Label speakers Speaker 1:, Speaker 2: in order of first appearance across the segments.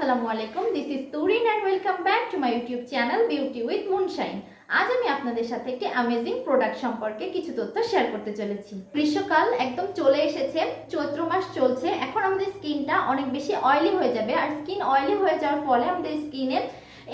Speaker 1: আসসালামু আলাইকুম, this is Turin and welcome back to my YouTube channel beauty with moonshine. আজ আমি আপনাদের সাথে একটি অ্যামেজিং প্রোডাক্ট সম্পর্কে কিছু তথ্য শেয়ার করতে চলেছি। গ্রীষ্মকাল একদম চলে এসেছে, চৈত্র মাস চলছে। এখন আমাদের স্কিনটা অনেক বেশি অয়েলি হয়ে যাবে, আর স্কিন অয়েলি হয়ে যাওয়ার ফলে আমাদের স্কিনে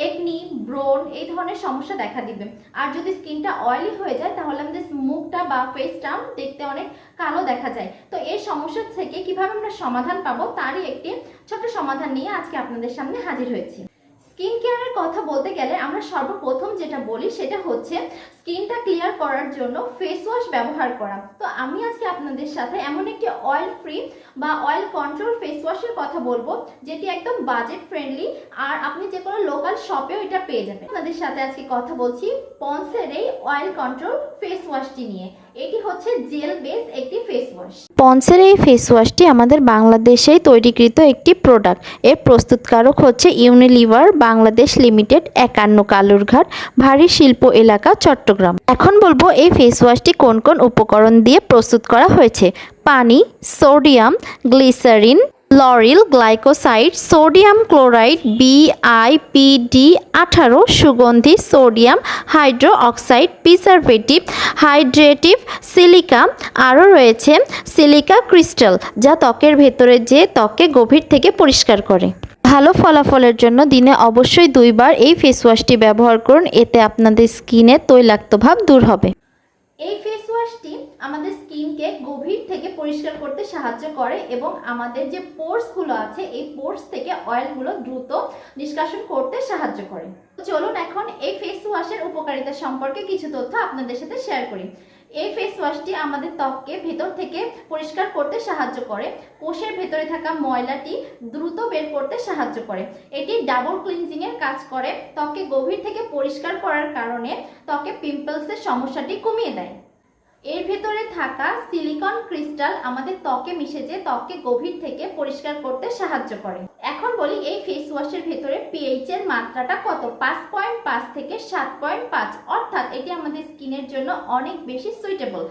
Speaker 1: একনি, ব্রণ এই ধরনের সমস্যা দেখা দিবে। আর যদি স্কিনটা অয়েলি হয়ে যায় তাহলে আমাদের মুখটা বা ফেসটা দেখতে অনেক কালো দেখা যায়। তো এই সমস্যা থেকে কিভাবে আমরা সমাধান পাবো তারই একটি ছোট্ট সমাধান নিয়ে আজকে আপনাদের সামনে হাজির হয়েছি। স্কিন কেয়ারের কথা বলতে গেলে আমরা সর্বপ্রথম যেটা বলি সেটা হচ্ছে স্কিনটা ক্লিয়ার করার জন্য ফেস ওয়াশ ব্যবহার করা। তো আমি আজকে আপনাদের সাথে এমন একটি অয়েল ফ্রি বা অয়েল কন্ট্রোল ফেস ওয়াশের কথা বলবো যেটি একদম বাজেট ফ্রেন্ডলি, আর আপনি যে কোনো লোকাল শপেও এটা পেয়ে যাবেন। আপনাদের সাথে আজকে কথা বলছি পন্সের এই অয়েল কন্ট্রোল ফেস ওয়াশটি নিয়ে। এটি হচ্ছে জেল বেস একটি ফেস ওয়াশ।
Speaker 2: পন্সের এই ফেস ওয়াশটি আমাদের বাংলাদেশেই তৈরিকৃত একটি প্রোডাক্ট। এর প্রস্তুতকারক হচ্ছে ইউনিলিভার বাংলাদেশ লিমিটেড, 51 কালুরঘাট, ভারী শিল্প এলাকা, চট্টগ্রাম। এখন বলবো এই ফেস ওয়াশটি কোন কোন উপকরণ দিয়ে প্রস্তুত করা হয়েছে। পানি, sodium, glycerin, lauryl glycoside, sodium chloride, BIPD18, সুগন্ধি, sodium hydro oxide, preservative, hydrative, silica, আরও রয়েছে সিলিকা ক্রিস্টাল, যা ত্বকের ভেতরে যে ত্বককে গভীর থেকে পরিষ্কার করে। ভালো ফলাফলের জন্য দিনে অবশ্যই 2 বার এই ফেস ওয়াশটি ব্যবহার করুন, এতে আপনাদের স্কিনে তৈলাক্ত ভাব দূর হবে।
Speaker 1: এই ফেস ওয়াশটি আমাদের স্কিনকে গভীর থেকে পরিষ্কার করতে সাহায্য করে এবং আমাদের যে পোর্সগুলো আছে এই পোর্স থেকে অয়েলগুলো দ্রুত নিষ্কাশন করতে সাহায্য করে। চলুন এখন এই ফেস ওয়াশের উপকারিতা সম্পর্কে কিছু তথ্য আপনাদের সাথে শেয়ার করি। এই ফেস ওয়াশটি আমাদের ত্বককে ভেতর থেকে পরিষ্কার করতে সাহায্য করে, কোষের ভেতরে থাকা ময়লাটি দ্রুত বের করতে সাহায্য করে। এটি ডাবল ক্লিনজিং এর কাজ করে, ত্বককে গভীর থেকে পরিষ্কার করার কারণে ত্বকে পিম্পলসের সমস্যাটি কমিয়ে দেয়। এর ভেতরে থাকা সিলিকন ক্রিস্টাল আমাদের ত্বকে মিশে যে ত্বককে গভীর থেকে পরিষ্কার করতে সাহায্য করে। এখন বলি এই ফেস ওয়াশের ভেতরে পিএইচ এর মাত্রাটা কত। 5.5 থেকে 7.5, অর্থাৎ এটি আমাদের স্কিনের জন্য অনেক বেশি সুইটেবল।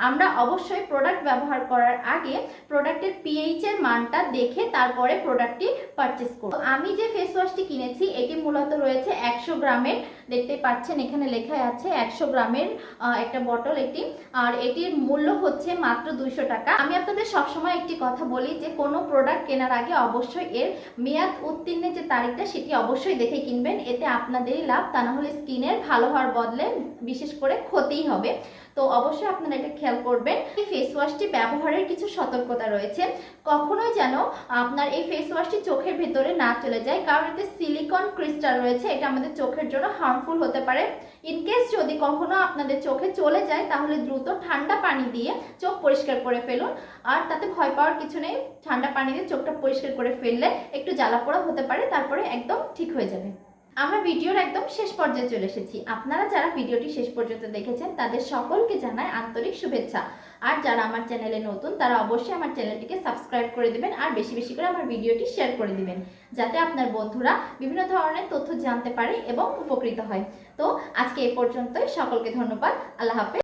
Speaker 1: আমরা অবশ্যই প্রোডাক্ট ব্যবহার করার আগে প্রোডাক্টের পিএইচ এর মানটা দেখে তারপরে প্রোডাক্টটি পারচেস করব। আমি যে ফেস ওয়াশটি কিনেছি এটি মূলত রয়েছে 100 গ্রামের, দেখতে পাচ্ছেন এখানে লেখা আছে 100 গ্রামের একটা বটল এটি, আর এটির মূল্য হচ্ছে মাত্র 200 টাকা। আমি আপনাদের সবসময় একটি কথা বলি যে কোনো প্রোডাক্ট কেনার আগে অবশ্যই এর মেয়াদ উত্তীর্ণের যে তারিখটা সেটি অবশ্যই দেখে কিনবেন, এতে আপনাদেরই লাভ, তা না হলে স্কিনের ভালো হওয়ার বদলে বিশেষ করে ক্ষতিই হবে। তো অবশ্যই আপনারা এটা খেয়াল করবেন। এই ফেস ওয়াশটি ব্যবহারের কিছু সতর্কতা রয়েছে। কখনোই যেন আপনার এই ফেস ওয়াশটি চোখের ভেতরে না চলে যায়, কারণ এতে সিলিকন ক্রিস্টাল রয়েছে, এটা আমাদের চোখের জন্য হার্মফুল হতে পারে। ইনকেস যদি কখনো আপনাদের চোখে চলে যায় তাহলে দ্রুত ঠান্ডা পানি দিয়ে চোখ পরিষ্কার করে ফেলুন, আর তাতে ভয় পাওয়ার কিছু নেই। ঠান্ডা পানি দিয়ে চোখটা পরিষ্কার করে ফেললে একটু জ্বালা পোড়া হতে পারে, তারপরে একদম ঠিক হয়ে যাবে। আমরা ভিডিওর একদম শেষ পর্যায়ে চলে এসেছি। আপনারা যারা ভিডিওটি শেষ পর্যন্ত দেখেছেন তাদের সকলকে জানাই আন্তরিক শুভেচ্ছা। আর যারা আমার চ্যানেলে নতুন তারা অবশ্যই আমার চ্যানেলটিকে সাবস্ক্রাইব করে দিবেন, আর বেশি বেশি করে আমার ভিডিওটি শেয়ার করে দিবেন, যাতে আপনার বন্ধুরা বিভিন্ন ধরনের তথ্য জানতে পারে এবং উপকৃত হয়। তো আজকে এই পর্যন্তই, সকলকে ধন্যবাদ, আল্লাহ হাফেজ।